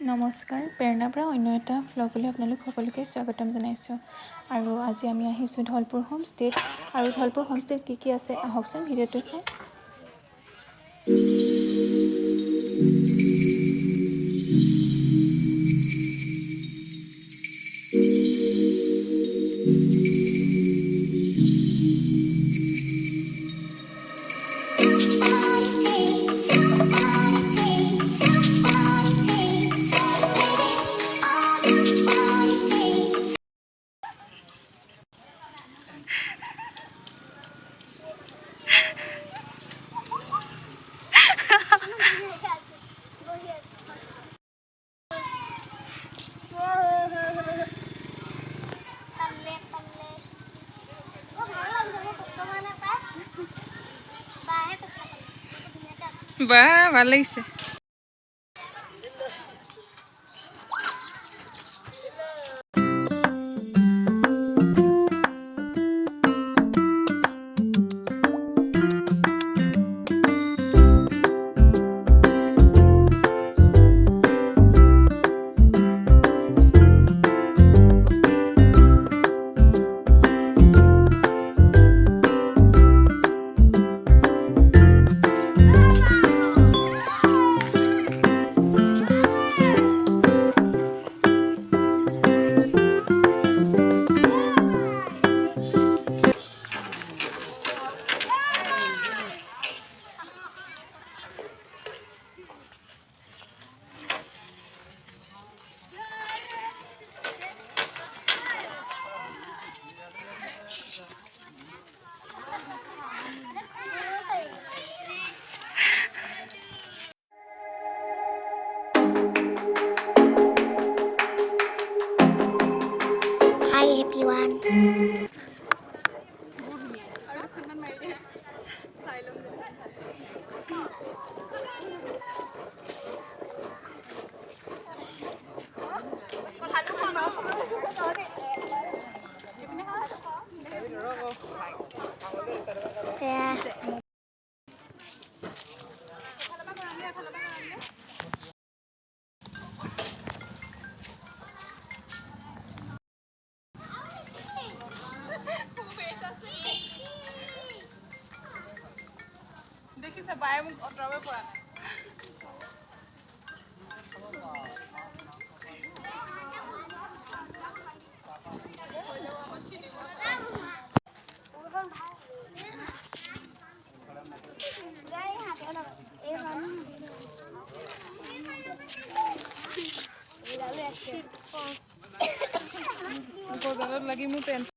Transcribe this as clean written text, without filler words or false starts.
নমস্কাৰ, প্ৰেৰণাৰ পৰা অন্য এটা ভ্লগলৈ আপোনালোক সকলোকে স্বাগতম জনাইছোঁ। আৰু আজি আমি আহিছোঁ ধলপুৰ হোমষ্টেত। আৰু ধলপুৰ হোমষ্টেত কি আছে আহকচোন ভিডিঅ'টো চাই। বাহ ভাল লাগিছে। Hi everyone. Yeah. দেখিছে বায়ে মোক অঁতৰাব পৰা নাই। গজালত লাগি মোৰ পেণ্ট